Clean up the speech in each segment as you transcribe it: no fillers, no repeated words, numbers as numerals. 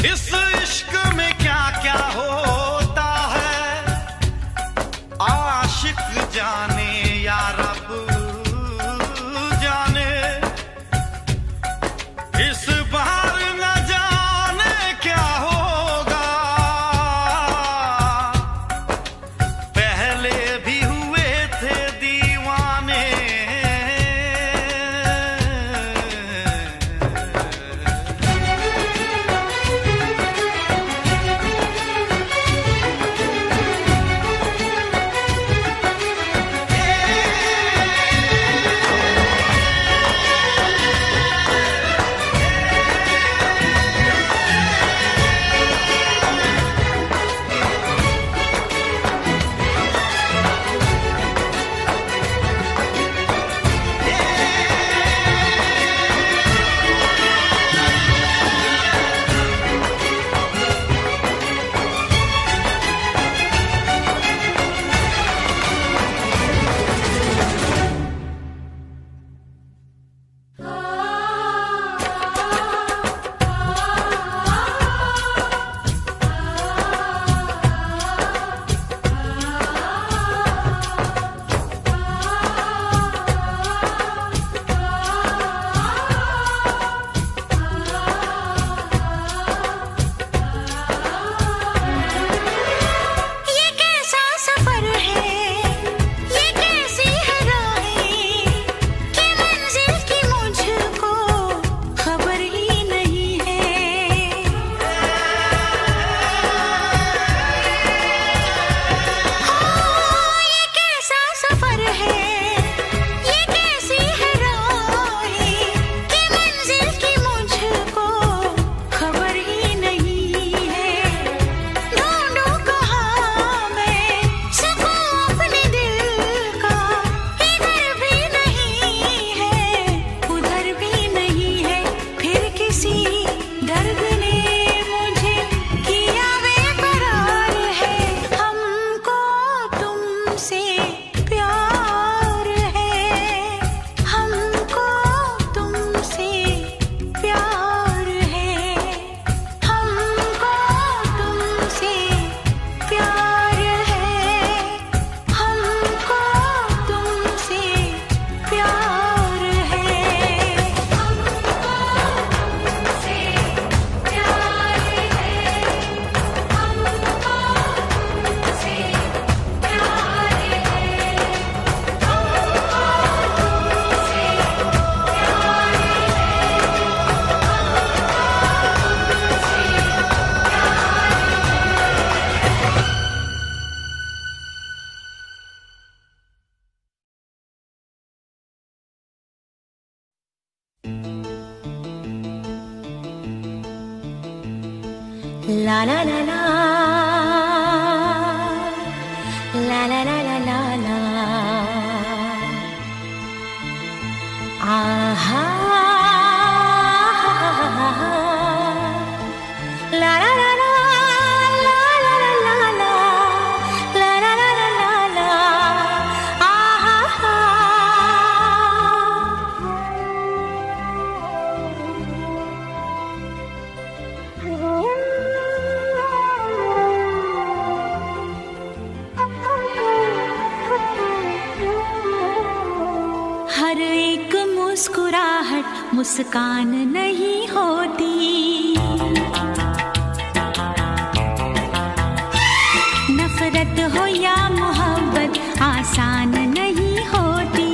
इस इश्क में क्या क्या होता है आशिक जाने या रब जाने। इस बार न जाने क्या होगा, पहले भी हुए थे दीवाने। La la la la la la la la la la aha la la la la la la la la la la la la la la aha हर एक मुस्कुराहट मुस्कान नहीं होती, नफरत हो या मोहब्बत आसान नहीं होती।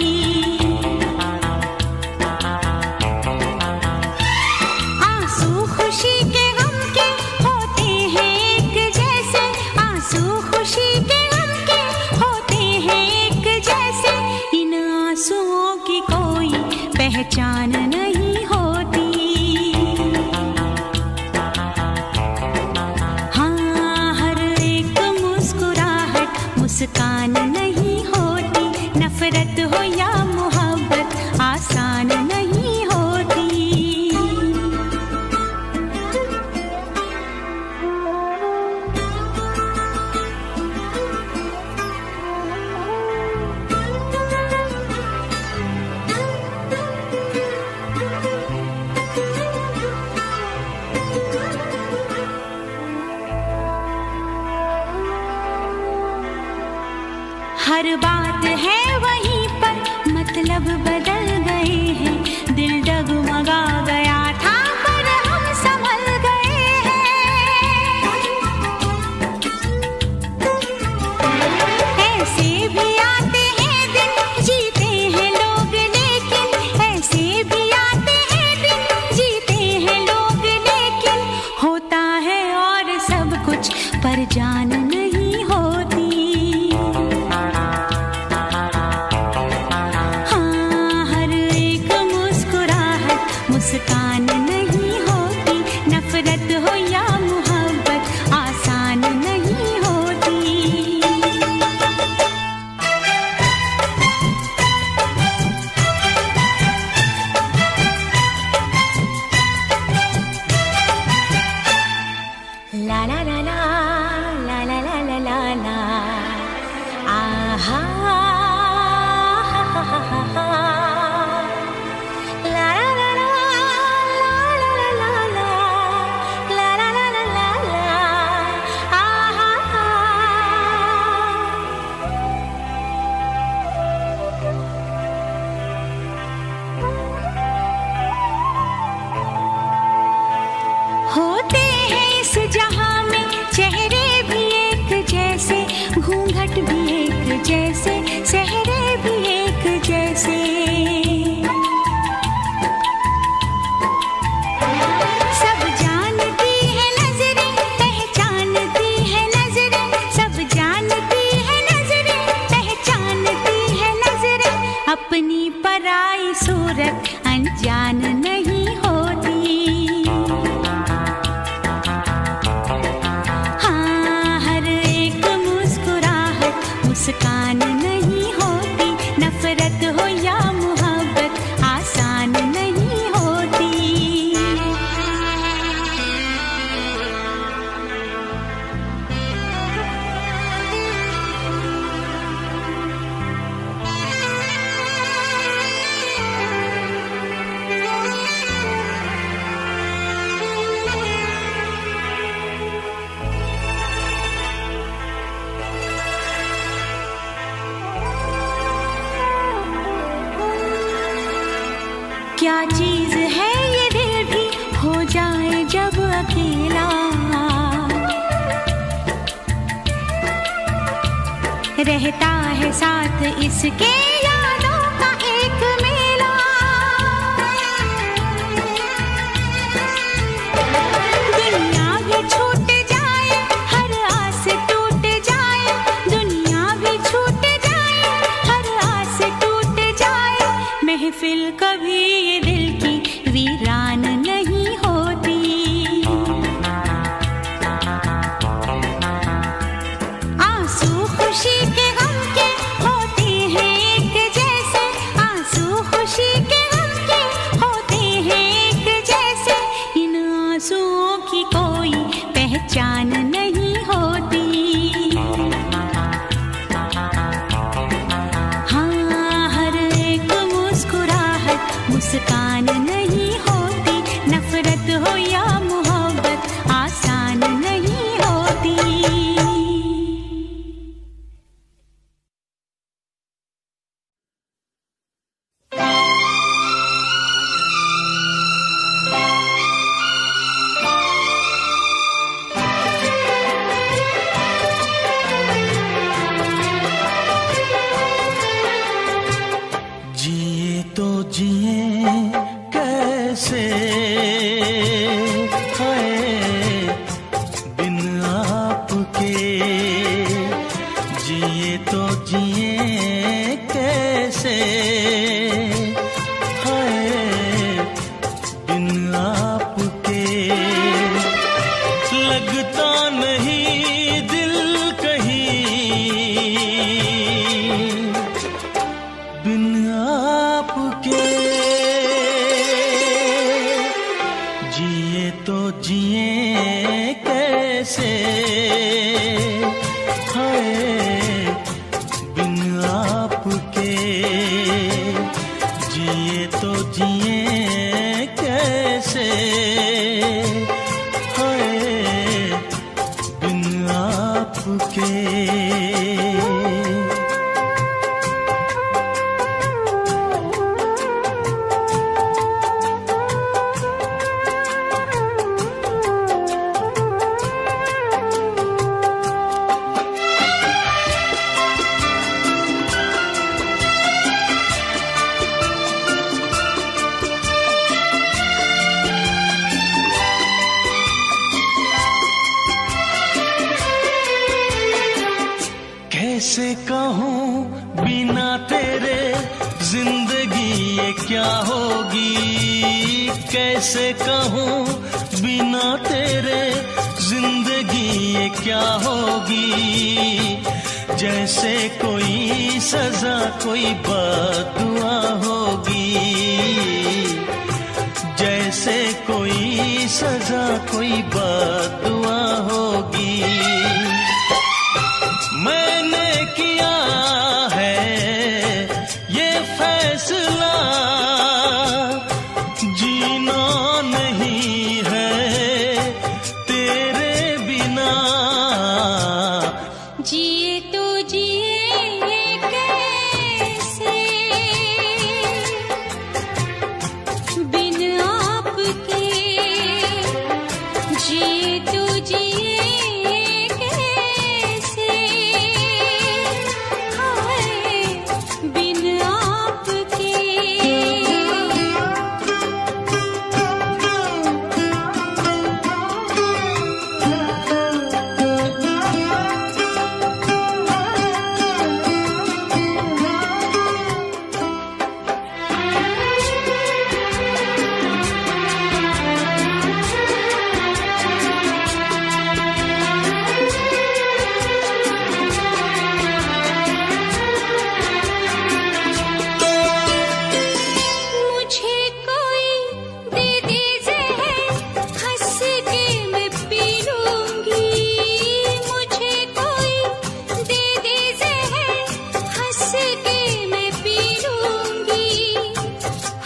आंसू खुशी के गम के होते हैं एक जैसे, आंसू खुशी के गम के होते हैं एक जैसे। इन आंसुओं की कोई पहचान नहीं होती। हाँ, हर एक मुस्कुराहट मुस्कान नहीं होती। बात है वहीं पर, मतलब बदल गए हैं। दिल डगमगा गया था पर हम संभल गए हैं। ऐसे भी आते हैं दिन, जीते हैं लोग लेकिन, ऐसे भी आते हैं दिन, जीते हैं लोग लेकिन, होता है और सब कुछ पर जान नहीं होती। हाँ, हर एक मुस्कुराहट मुस्कान नहीं होती, नफरत हो या मोहब्बत आसान नहीं होती। ला ला ला ला ला ला ला ला ला ला, आहा हा हा हा हा हा, ला ला ला ला ला ला ला ला ला ला ला ला ला, आहा हा। होते हैं इस जहां में चेहरे भी एक जैसे, घूंघट भी एक जैसे, चेहरे भी एक जैसे। सब जानती है नजरें, पहचानती है नजरें, सब जानती है नजरें, पहचानती है नजरें, अपनी पराई सूरत अनजान नहीं होती। हाँ, हर एक मुस्कुराहट मुस्कान नहीं होती, नफरत हो या मोहब्बत आसान नहीं होती। क्या चीज है ये दिल भी हो जाए जब अकेला, रहता है साथ इसके यादों का एक मेला। दुनिया भी छूट जाए, हर आस टूट जाए, दुनिया भी छूट जाए, हर आस टूट जाए, महफिल कभी ये दिल की वीरान नहीं होती। आंसू खुशी के गम के होते हैं एक जैसे, आंसू खुशी के गम के होते हैं एक जैसे, इन आंसुओं की कोई पहचान नहीं होती। हाँ, हर एक मुस्कुराहट मुस्कान नहीं होती, नफरत हो या मोहब्बत आसान नहीं होती। जिए तो जिए कैसे, हाय बिन आपके, जिए तो जिए कैसे, हाय बिन आपके, लगता नहीं दिल कहीं बिन आपके, जिए तो जिए कैसे, हाय बिन आपके, जिए तो जिए कैसे, हाय बिन आपके। बिना तेरे जिंदगी ये क्या होगी, कैसे कहूँ बिना तेरे जिंदगी ये क्या होगी। जैसे कोई सजा कोई बद्दुआ होगी, जैसे कोई सजा कोई बद्दुआ होगी। मैंने किया है ये फैसला, जीना नहीं है तेरे बिना। जिए तो जिए कैसे बिन आपके, जिए तो जिए कैसे हाय बिन आपके। मुझे कोई दे दे ज़हर, हंस के मैं पी लूंगी। मुझे कोई दे दे ज़हर, हंस के मैं पी लूंगी।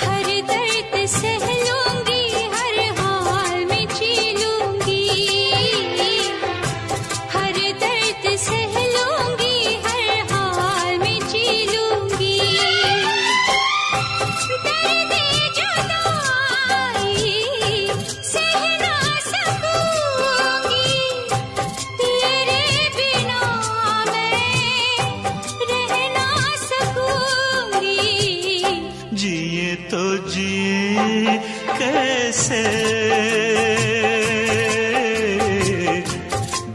हर दर्द सह लूंगी, हर हाल में जी लूंगी। हर दर्द सह लूंगी, हर हाल में जी लूंगी। दर्द जुदाई सह ना सकूंगी, तेरे बिना मैं रह ना सकूंगी। जिए तो जिए कैसे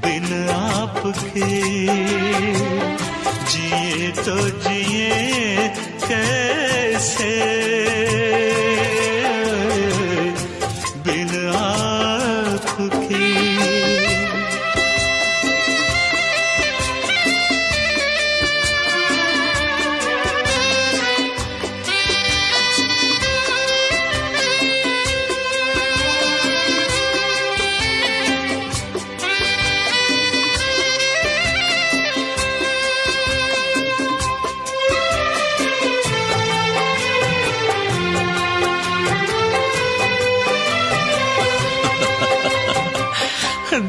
बिन आपके, जिए तो जिए कैसे बिन आपके।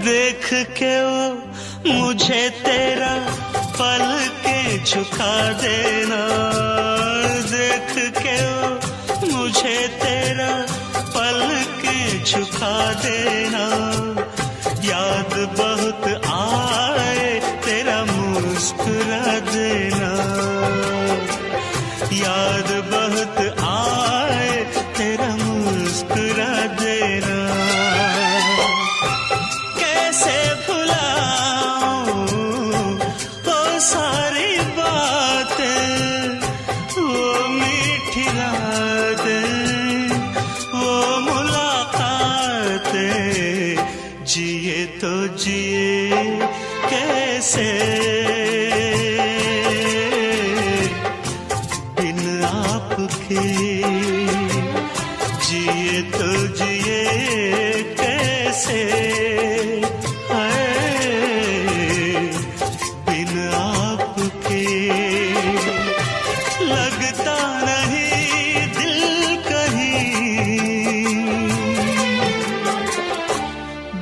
देख के वो मुझे तेरा पल के झुका देना, देख के वो मुझे तेरा पल के झुका देना। याद बहुत आए तेरा मुस्कुरा देना, याद बहुत आए तेरा मुस्कुरा देना। कैसे भुलाऊं वो सारी बातें, वो मीठी रातें, वो मुलाकातें। जिए तो जिए कैसे बिन आपके, जिए तो जिए कैसे बिन आपके। लगता नहीं दिल कहीं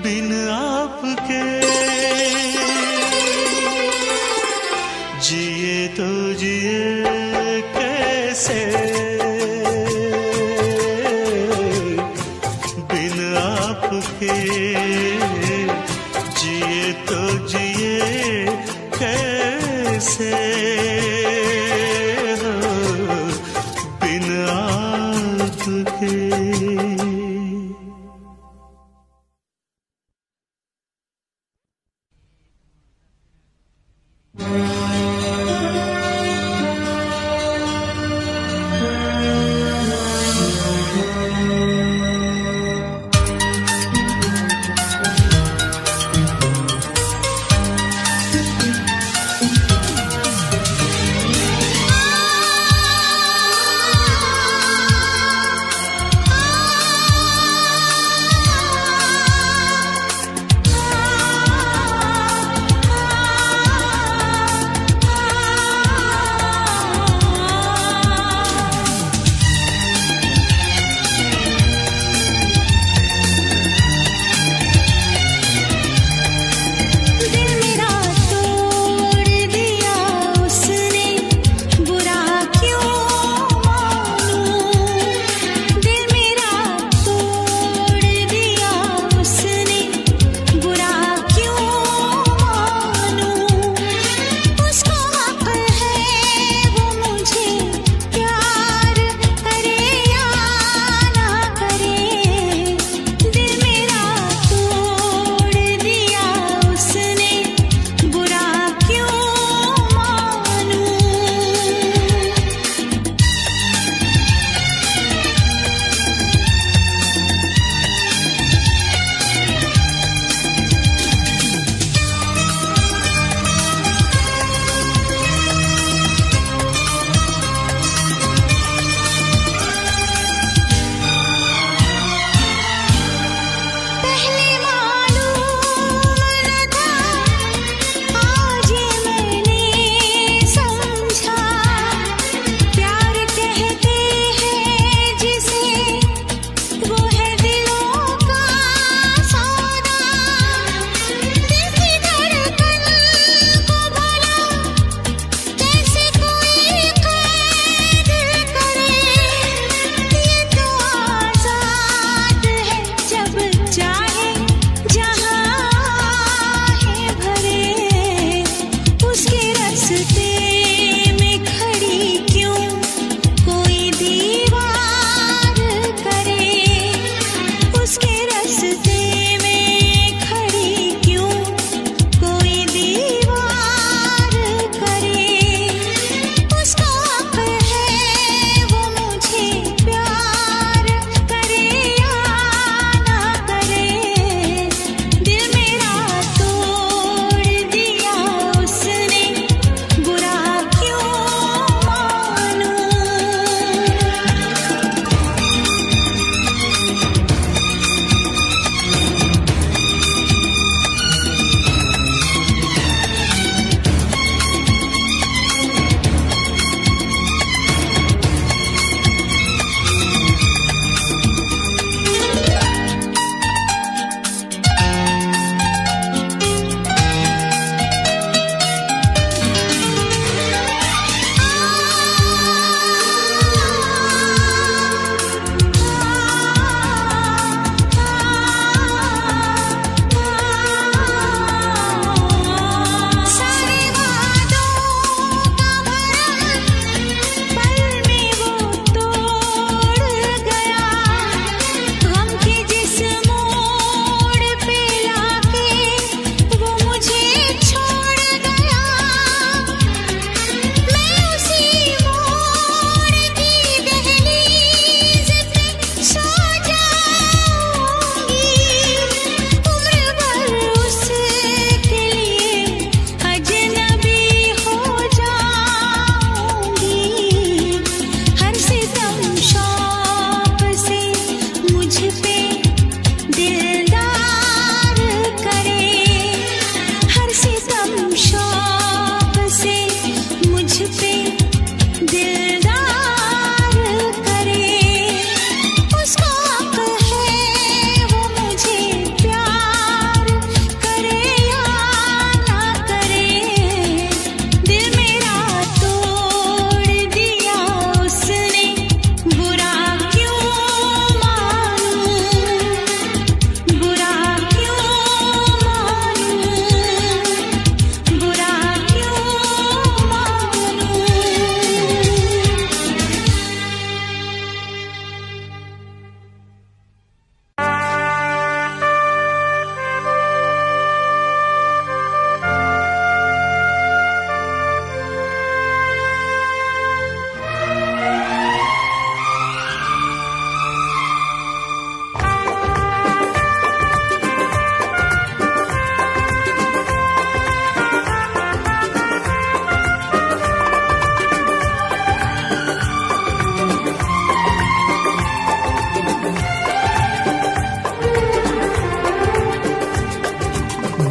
बिन आपके, जिए तो जिए कैसे बिन आपके, जिए तो जिए कैसे बिन आपके।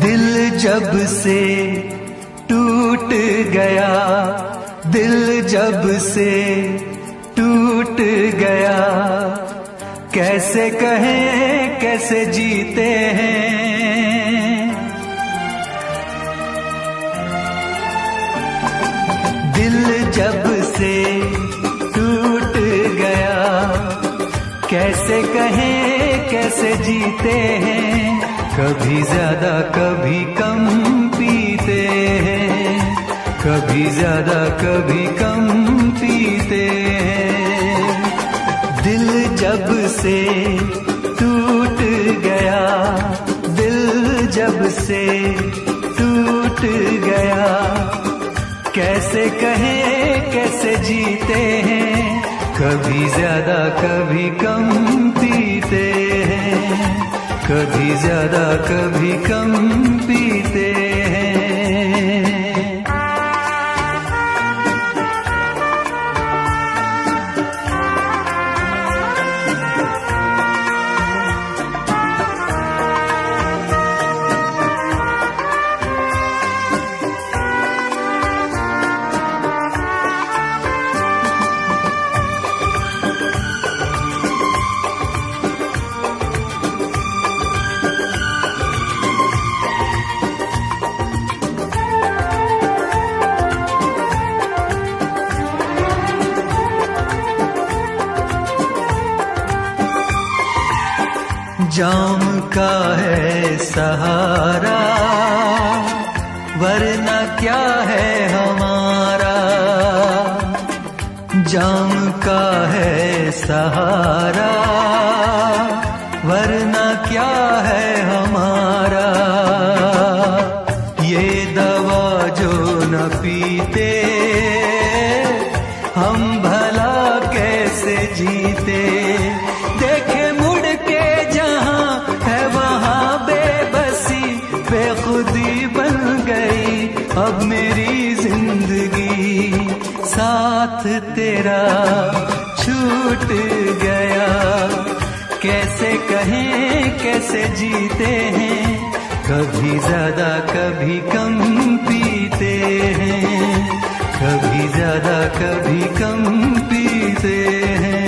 दिल जब से टूट गया, दिल जब से टूट गया, कैसे कहें कैसे जीते हैं। दिल जब से टूट गया, कैसे कहें कैसे जीते हैं। कभी ज्यादा कभी कम पीते हैं, कभी ज्यादा कभी कम पीते हैं। दिल जब से टूट गया, दिल जब से टूट गया, कैसे कहें कैसे जीते हैं। कभी ज्यादा कभी कम पीते हैं, कभी ज्यादा कभी कम पीते हैं। जाम का है सहारा, वरना क्या है हमारा। जाम का है सहारा, वरना क्या है हमारा। ये दवा जो न पीते, हम भला कैसे जीते। देखे मुड़ के जहां है वहां बेबसी, बेखुदी बन गई अब मेरी जिंदगी। साथ तेरा छूट गया, कैसे कहें कैसे जीते हैं। कभी ज्यादा कभी कम पीते हैं, कभी ज्यादा कभी कम पीते हैं।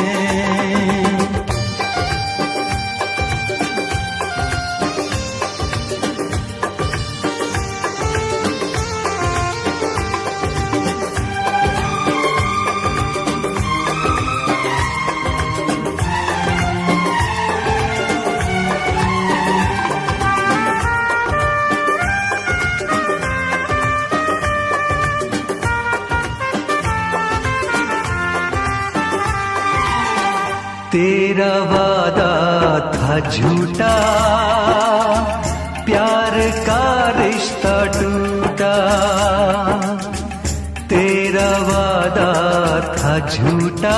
तेरा वादा था झूठा, प्यार का रिश्ता टूटा। तेरा वादा था झूठा,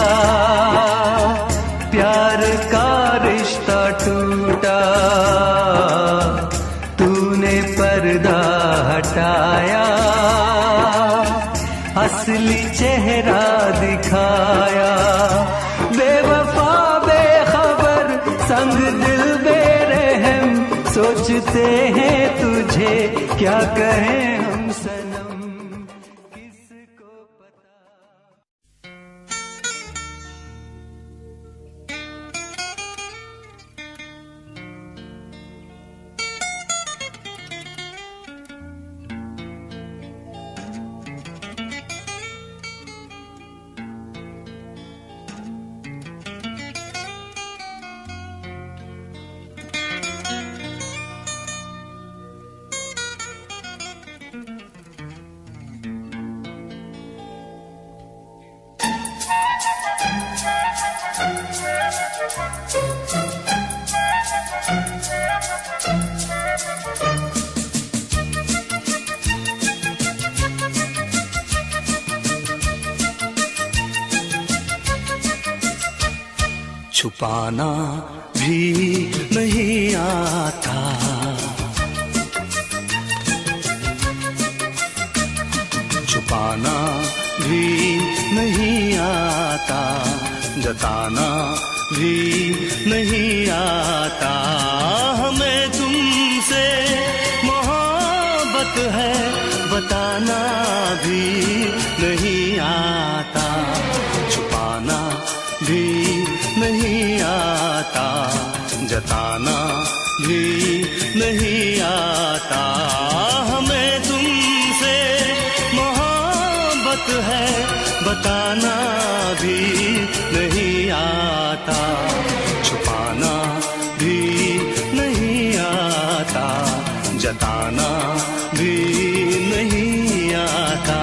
प्यार का रिश्ता टूटा। तूने पर्दा हटाया, असली चेहरा दिखाया। बेवफा बेखबर संग दिल बेरहम, सोचते हैं तुझे क्या कहें हम सनम, किसको पता। छुपाना भी नहीं आता, छुपाना भी नहीं आता, जताना भी नहीं आता। हमें तुमसे मोहब्बत जताना भी नहीं आता, छुपाना भी नहीं आता, जताना भी नहीं आता। हमें तुमसे मोहब्बत है बताना भी नहीं आता, छुपाना भी नहीं आता, जताना भी नहीं आता।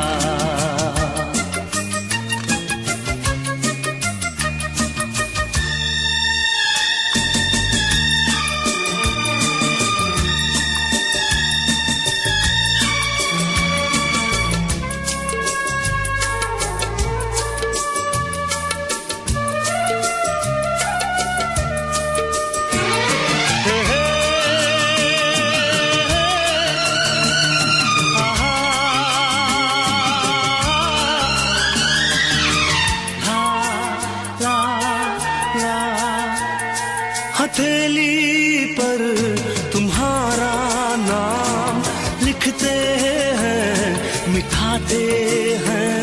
हथेली पर तुम्हारा नाम लिखते हैं, मिठाते हैं।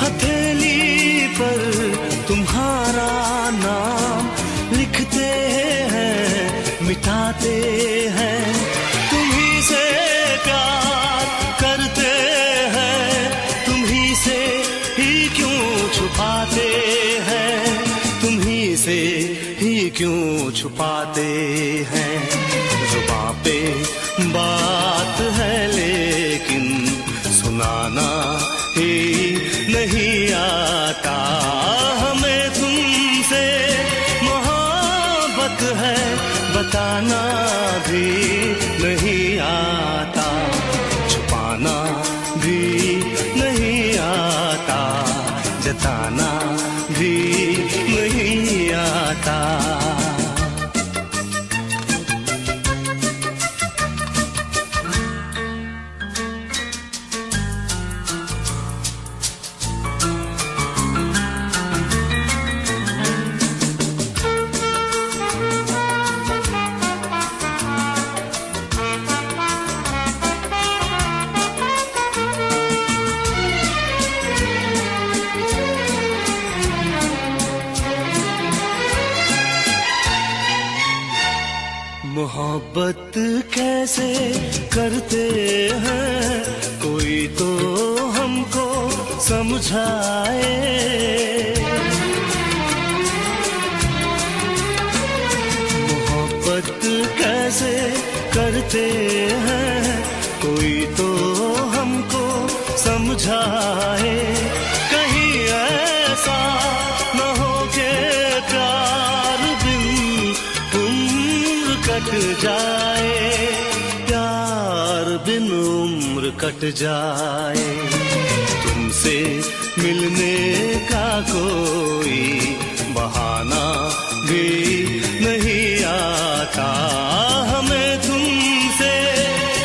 हथेली पर तुम्हारा नाम लिखते हैं, मिठाते हैं। तुम्ही से प्यार करते हैं, तुम्ही से ही क्यों छुपाते हैं, तुम्ही से ही क्यों छुपाते हैं। जुबां पे बात है लेकिन सुनाना ही नहीं आता। हमें तुमसे मोहब्बत है बताना भी नहीं आता, छुपाना भी नहीं आता, जताना भी नहीं आता। मोहब्बत कैसे करते हैं कोई तो हमको समझाए। मोहब्बत कैसे करते हैं कोई तो हमको समझाए। कहीं ऐसा न हो के प्यार बिन कट जाए, प्यार बिन उम्र कट जाए। तुमसे मिलने का कोई बहाना भी नहीं आता। हमें तुमसे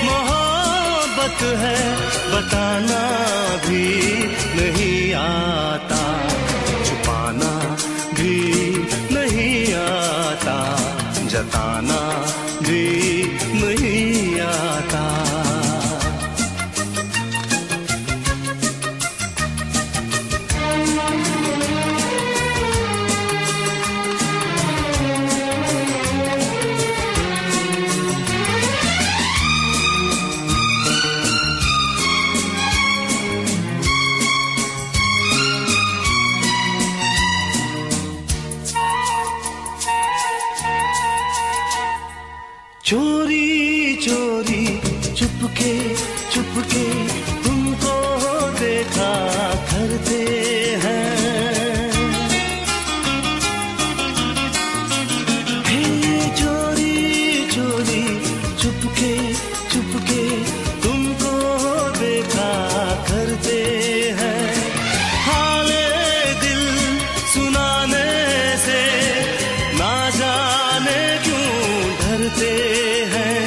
मोहब्बत है बताना भी नहीं आता, छुपाना भी नहीं आता, जताना भी नहीं आता। चोरी चोरी चुपके चुपके तुमको देखा करते हैं। हे चोरी चोरी चुपके चुपके तुमको देखा करते हैं। हाले दिल सुनाने से ना जाने क्यों डरते हैं,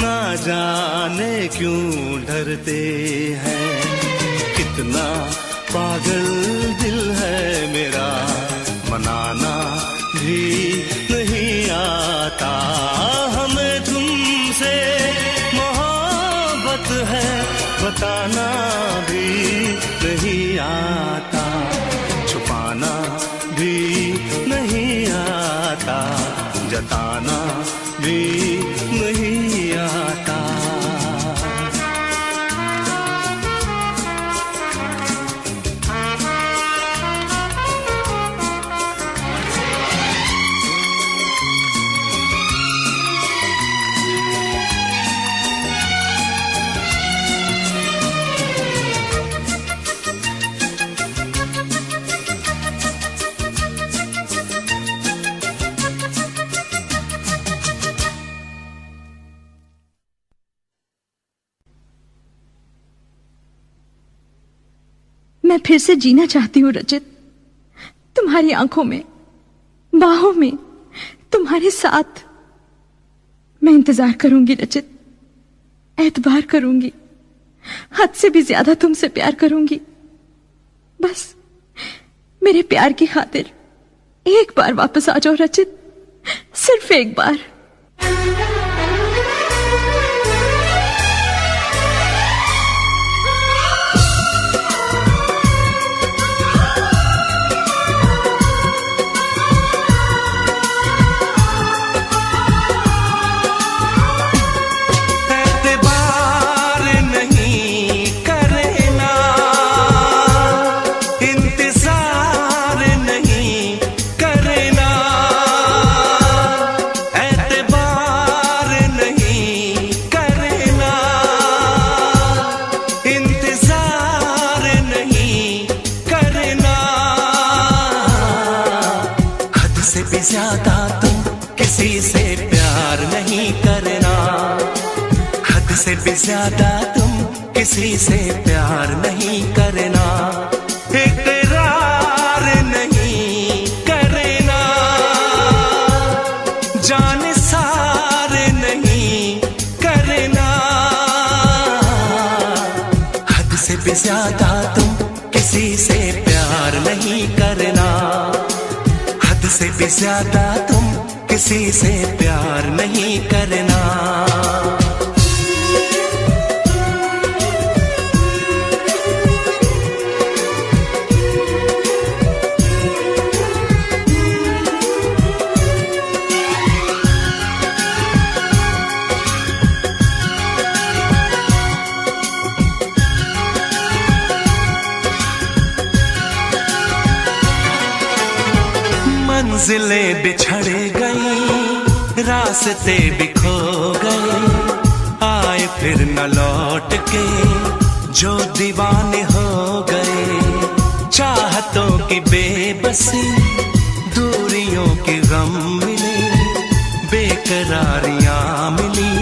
ना जाने क्यों डरते हैं। कितना पागल दिल है मेरा, मनाना भी नहीं आता। हमें तुम बताना भी नहीं आता। मैं फिर से जीना चाहती हूँ रचित, तुम्हारी आंखों में, बाहों में, तुम्हारे साथ। मैं इंतजार करूंगी रचित, एतबार करूंगी, हद से भी ज्यादा तुमसे प्यार करूंगी। बस मेरे प्यार की खातिर एक बार वापस आ जाओ रचित, सिर्फ एक बार। ज्यादा तुम किसी से प्यार नहीं करना, हद से भी ज्यादा तुम किसी से प्यार नहीं करना, इकरार नहीं करना, जाने सार नहीं करना, हद से भी ज्यादा तुम किसी से प्यार नहीं करना, हद से भी ज्यादा तुम किसी से प्यार नहीं करना। मंजिलें बिछड़ गई, रास्ते भी खो गए, आए फिर न लौट के जो दीवाने हो गए, चाहतों की बेबसी, दूरियों के गम मिले, बेकरारियां मिली,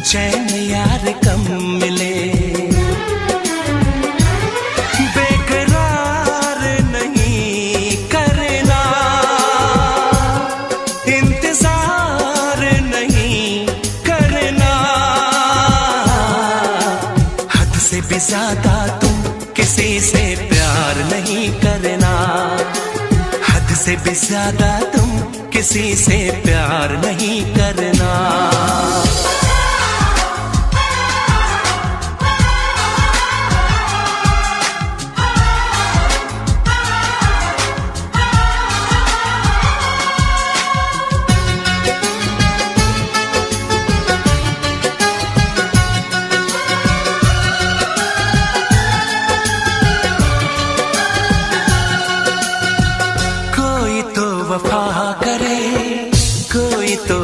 चैन यार कम मिले, ज्यादा तुम किसी से प्यार नहीं करना, हद से भी ज्यादा तुम किसी से प्यार नहीं करना।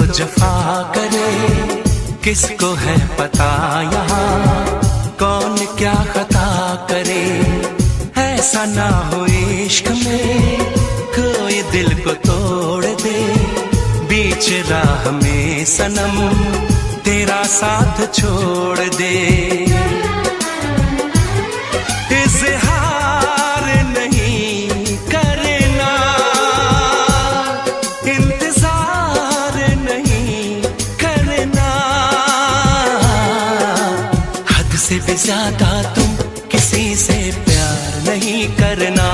जफा करे, किसको है पता यहाँ कौन क्या खता करे, ऐसा ना हो इश्क में कोई दिल को तोड़ दे, बीच राह में सनम तेरा साथ छोड़ दे, इज़हार नहीं करना, इंतजार नहीं करना, हद से भी ज्यादा तुम किसी से प्यार नहीं करना,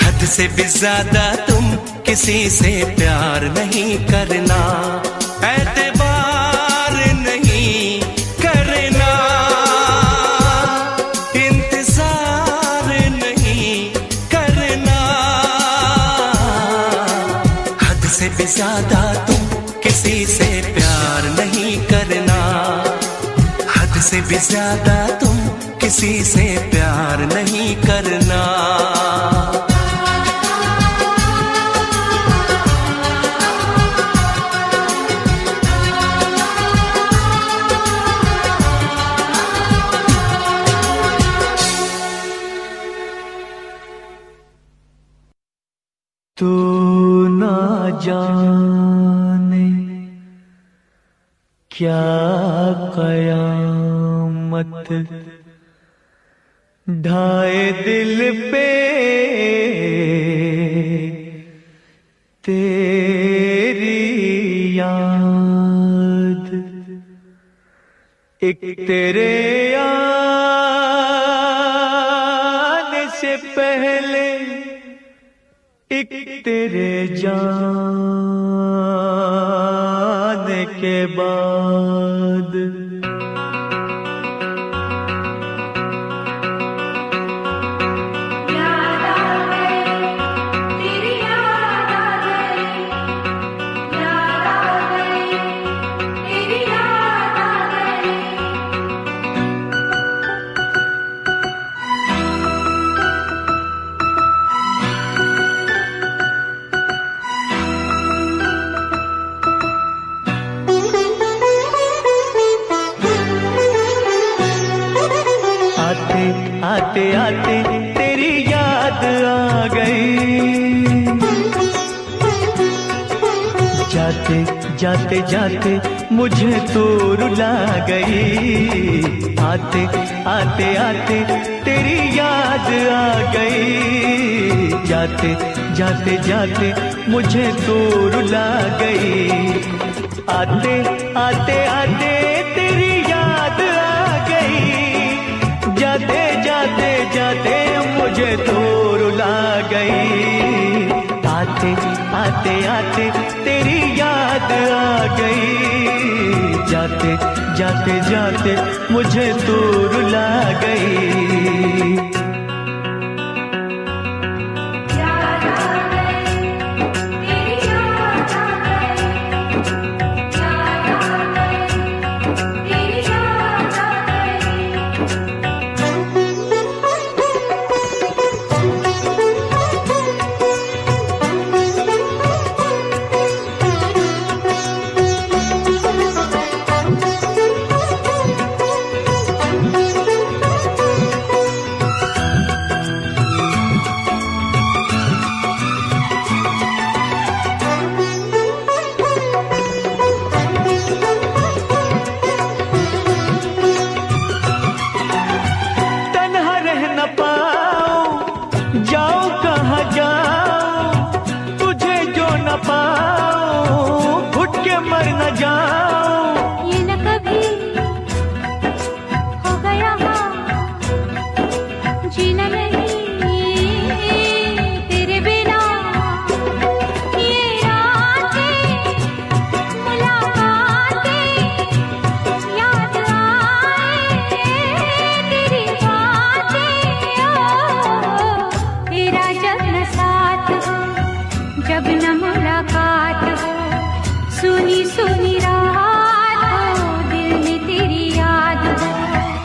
हद से भी ज्यादा तुम किसी से प्यार नहीं करना, एतबार नहीं करना, इंतजार नहीं करना, हद से भी ज्यादा तुम किसी से प्यार नहीं करना, हद से भी ज्यादा तुम किसी से प्यार नहीं करना। तू ना जाने क्या कयामत ढाए दिल पे तेरी याद, एक तेरे आने से पहले एक तेरे जाने के बाद। आते आते तेरी याद आ गई, जाते जाते जाते मुझे तो रुला गई। आते आते आते तेरी याद आ गई, जाते जाते जाते मुझे तो रुला गई। आते आते आते तेरी याद आ गई, जाते जाते जाते मुझे तो रुला गई। आते आते आते तेरी याद आ गई, जाते जाते जाते मुझे तो रुला गई।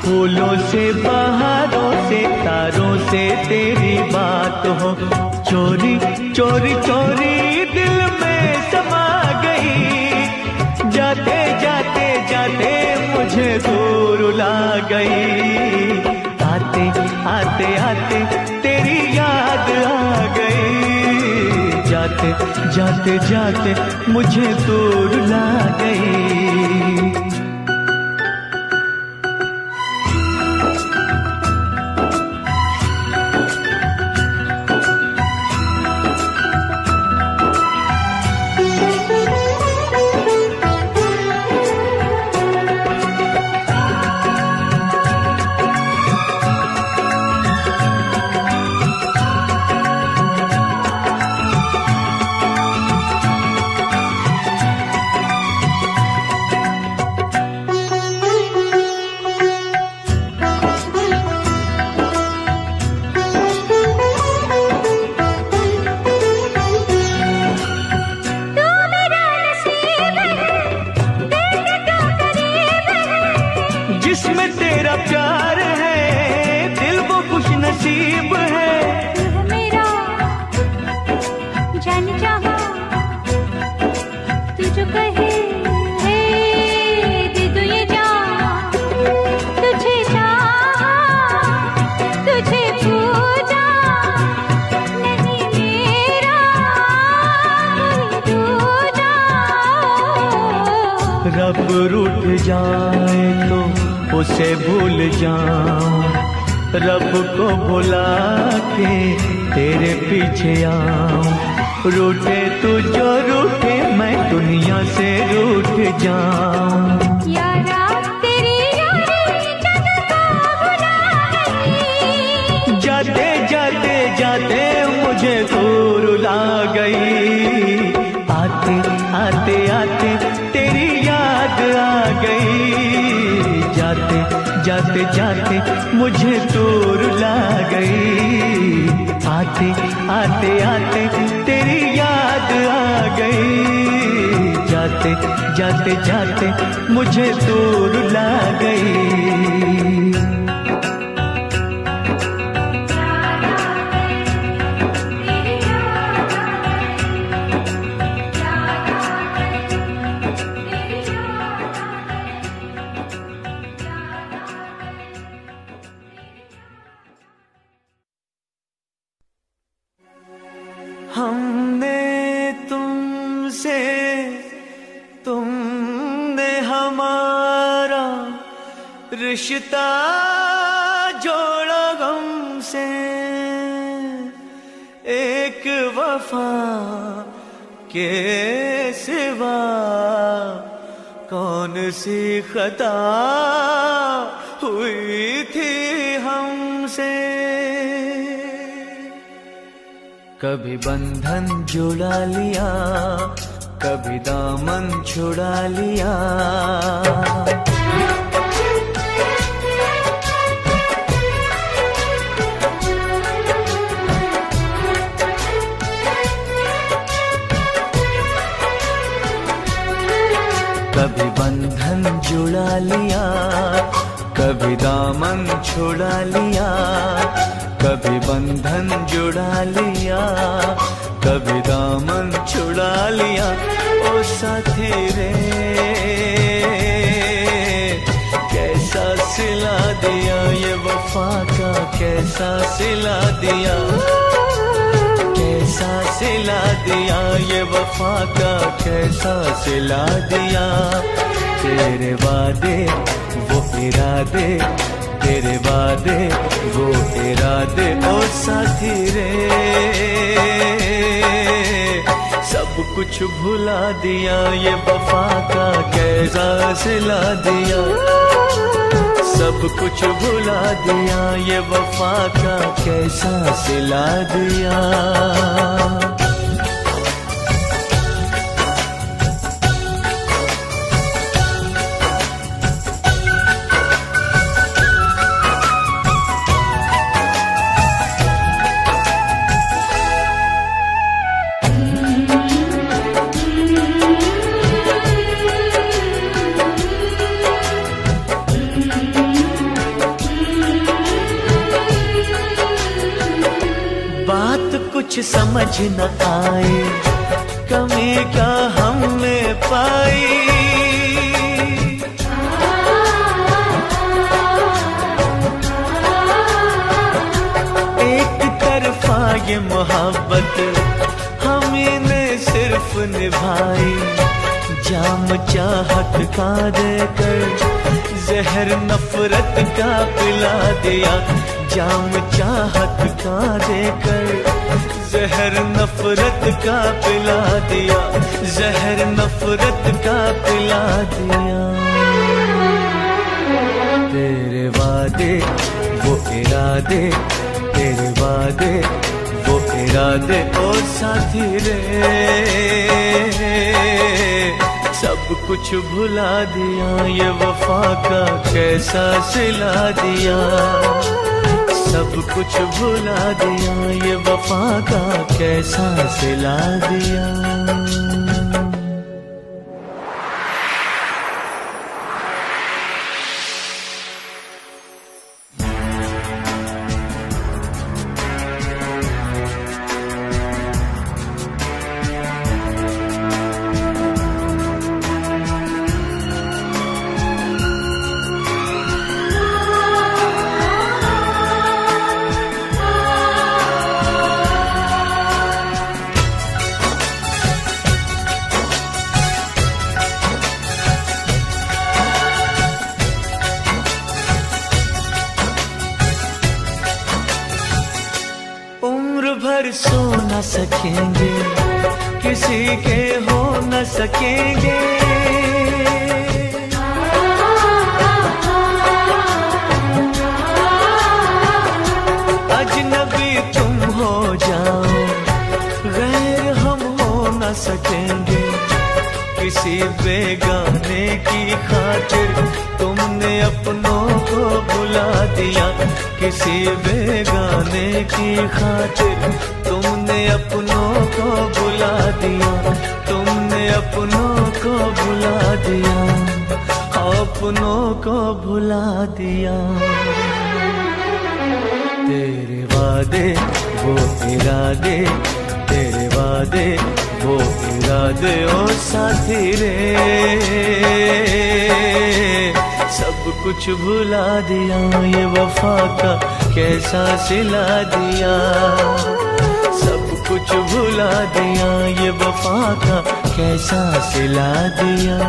फूलों से बहारों से तारों से तेरी बात हो, चोरी चोरी चोरी दिल में समा गई। जाते जाते जाते मुझे दूर ला गई। आते आते आते तेरी याद आ गई, जाते जाते जाते मुझे दूर ला गई। जान चाहो तू जो कहे दे दो ये जान, तुझे चाहा तुझे पूजा, नहीं मेरा कोई दूजा। रब रूठ जाए तो उसे भूल जाऊं, रब को भुला के तेरे पीछे आऊं। रूठे तू जो रूठे मैं दुनिया से रूठ जाऊं। यारा तेरी यारी जग को भुला गई, जाते जाते जाते मुझे तू रुला गई। आते आते आते तेरी याद आ गई, जाते जाते जाते मुझे तू रुला गई। आते आते आते तेरी याद आ गई, जाते जाते जाते मुझे तू रुला गई। हमने तुमसे, तुमने हमारा रिश्ता जोड़ा गम से। एक वफा के सिवा कौन सी खता हुई थी हमसे। कभी बंधन जुड़ा लिया, कभी दामन छुड़ा लिया। कभी बंधन जुड़ा लिया, कभी दामन छुड़ा लिया। कभी बंधन जुड़ा लिया, कभी दामन छुड़ा लिया। ओ साथी रे कैसा सिला दिया, ये वफा का कैसा सिला दिया। कैसा सिला दिया ये वफा का, कैसा सिला दिया। तेरे वादे वो इरादे, तेरे वादे वो इरादे। ओ साथी रे सब कुछ भुला दिया, ये वफा का कैसा सिला दिया। सब कुछ भुला दिया, ये वफा का कैसा सिला दिया। कुछ समझ न आए, कमी क्या हमने पाई। एक तरफा ये मोहब्बत हमें ने सिर्फ निभाई। जाम चाहत का देकर जहर नफरत का पिला दिया। जाम चाहत का देकर जहर नफरत का पिला दिया। जहर नफरत का पिला दिया। तेरे वादे वो इरादे, तेरे वादे वो इरादे। ओ साथी रे सब कुछ भुला दिया, ये वफा का कैसा सिला दिया। सब कुछ भुला दिया, ये वफा का कैसा सिला दिया। किसी के हो न सकेंगे। अजनबी तुम हो जाओ, गैर हम हो न सकेंगे। किसी बेगाने की खातिर तुमने अपनों को बुला दिया। किसी बेगाने की खातिर तुमने अपनों को बुला दिया। तुमने अपनों को बुला दिया, अपनों को भुला दिया। तेरे वादे वो इरादे, तेरे वादे वो इरादे ओ साथी रे, सब कुछ भुला दिया। ये वफा का कैसा सिला दिया, सब कुछ भुला दिया। ये वफा का कैसा सिला दिया।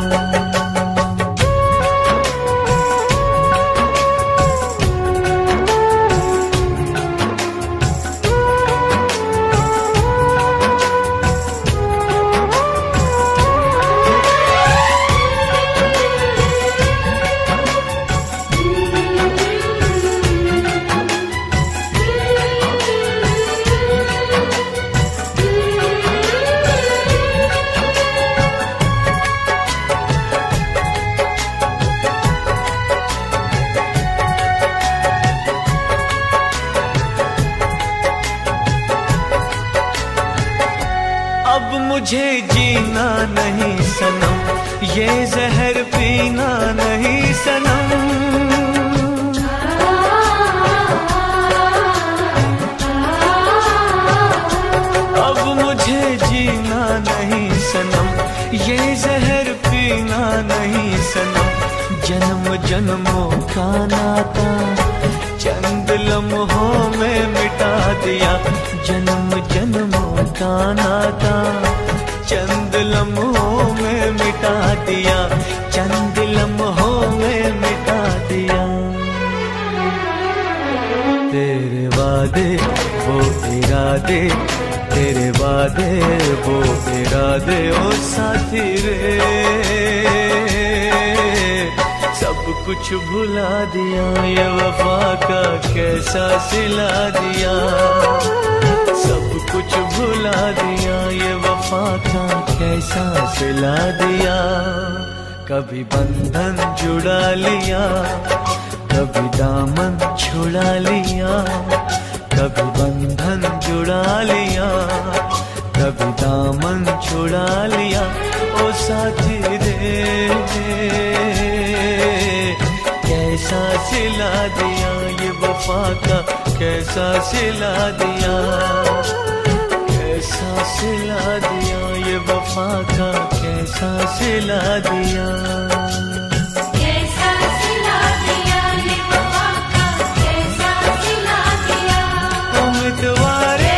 अब मुझे जीना नहीं सनम, ये जहर पीना नहीं सनम। अब मुझे जीना नहीं सनम, ये जहर पीना नहीं सनम। जन्म जन्मों का नाता चंद लम्हों में मिटा दिया। जन्म जन्मों का नाता चंद लम्हों में मिटा दिया। चंद लम्हों में मिटा दिया। तेरे वादे वो इरादे, तेरे वादे वो इरादे ओ साथी रे, सब कुछ भुला दिया। ये वफा का कैसा सिला दिया, सब कुछ भुला दिया। ये वफा का कैसा सिला दिया। कभी बंधन जुड़ा लिया, कभी दामन छुड़ा लिया। कभी बंधन जुड़ा लिया, कभी दामन छुड़ा लिया। ओ साथी रे, कैसा सिला दिया। ये वफा का कैसा सिला दिया, कैसा सिला दिया। ये वफा का कैसा सिला दिया। कैसा सिला दिया, ये वफा का कैसा सिला दिया। उम्मीदवारे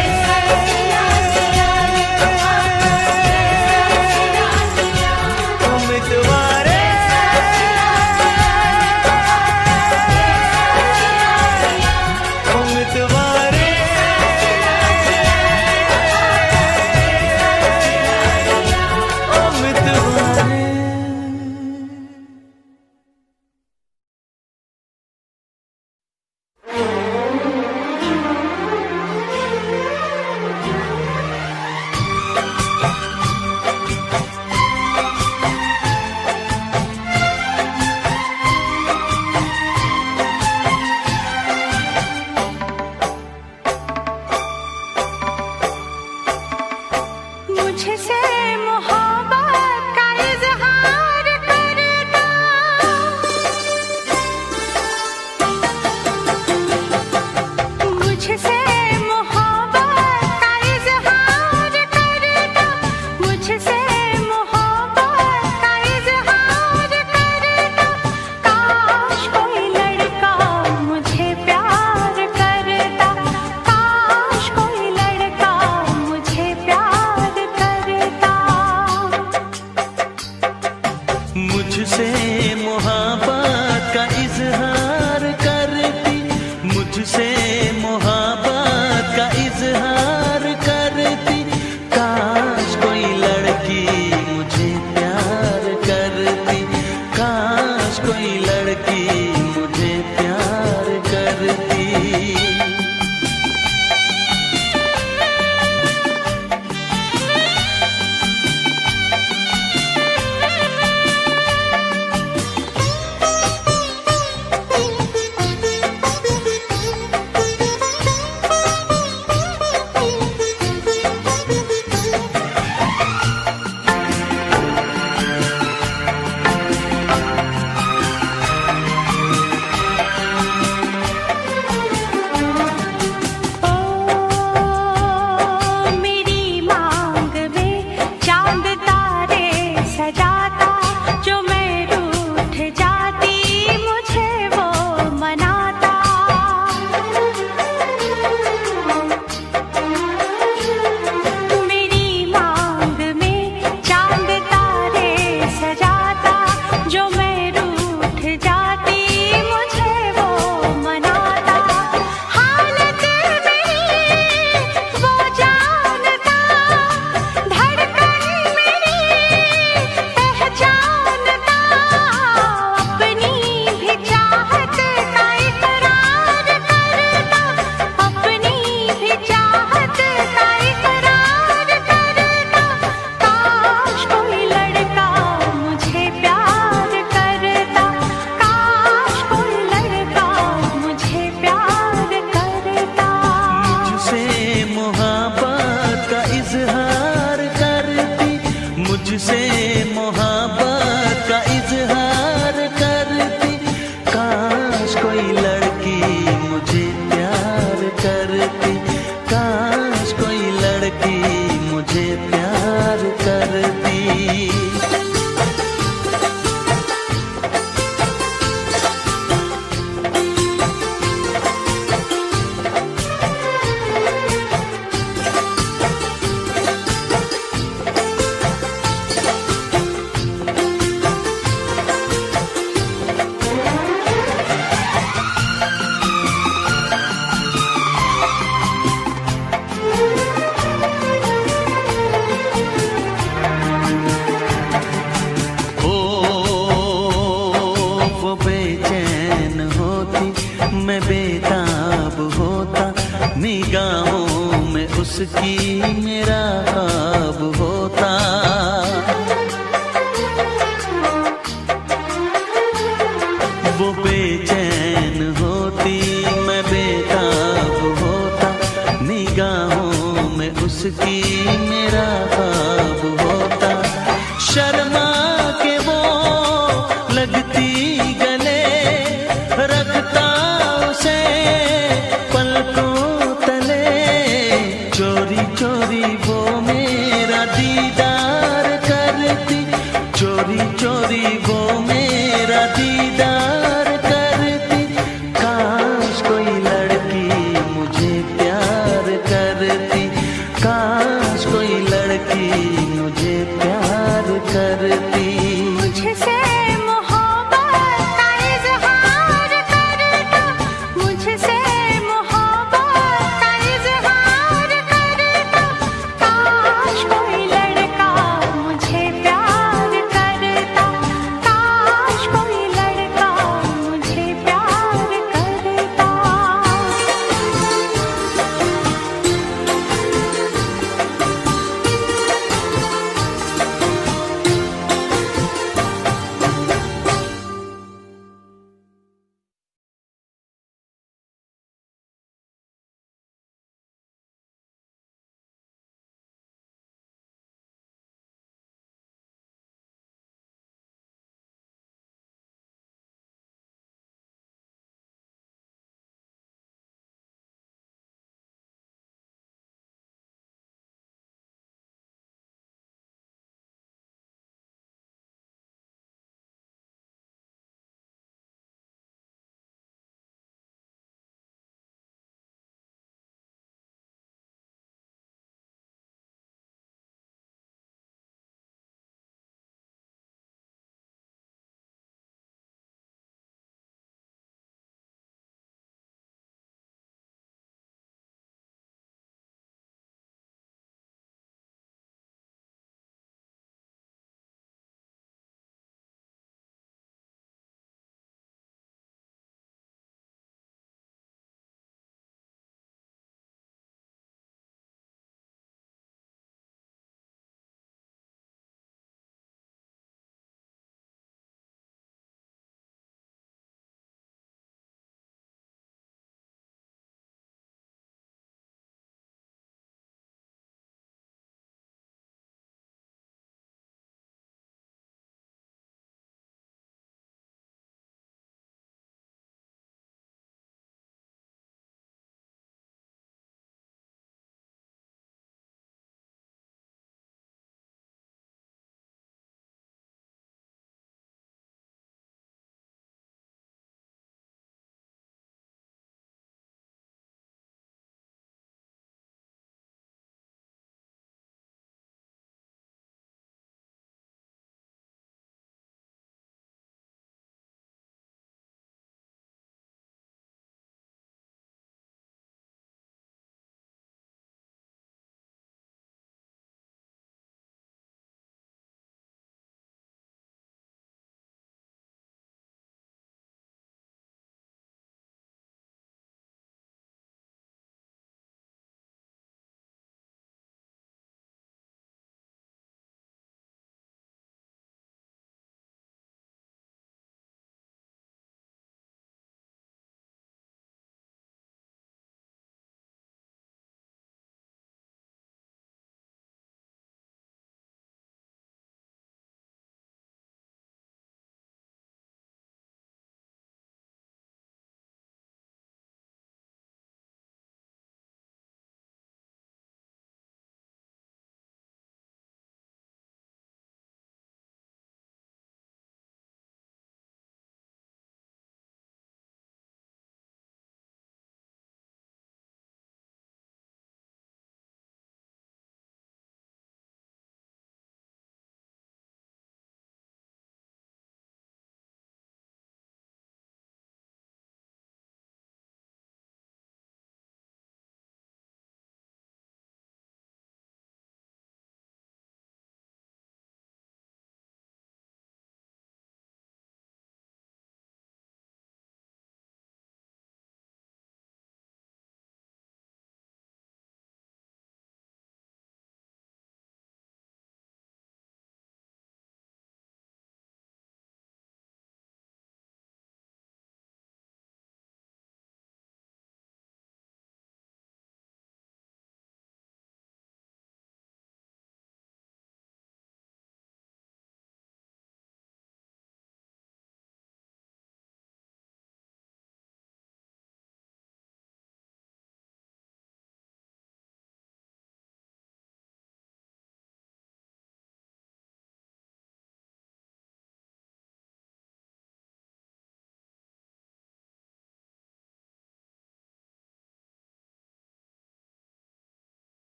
उम्मीदवारे उम्मीदवारे उम्मीदवारे। मुझसे मोहब्बत का इजहार करना, मुझसे मोहब्बत का इजहार करना, मुझसे मोहब्बत का इजहार करना। काश कोई लड़का मुझे प्यार करता, काश कोई लड़का मुझे प्यार करता। प्यार करती। मैं बेताब होता, निगाहों में उसकी मेरा ख्वाब होता। वो बेचैन होती, मैं बेताब होता, निगाहों में उसकी मेरा ख्वाब होता। शर्मा के वो लगती गले, रखता उसे पलकों तले। चोरी चोरी वो मेरा दीदार करती, चोरी चोरी वो मेरा दीदार करती। काश कोई लड़की मुझे प्यार करती, काश कोई लड़की मुझे प्यार करती।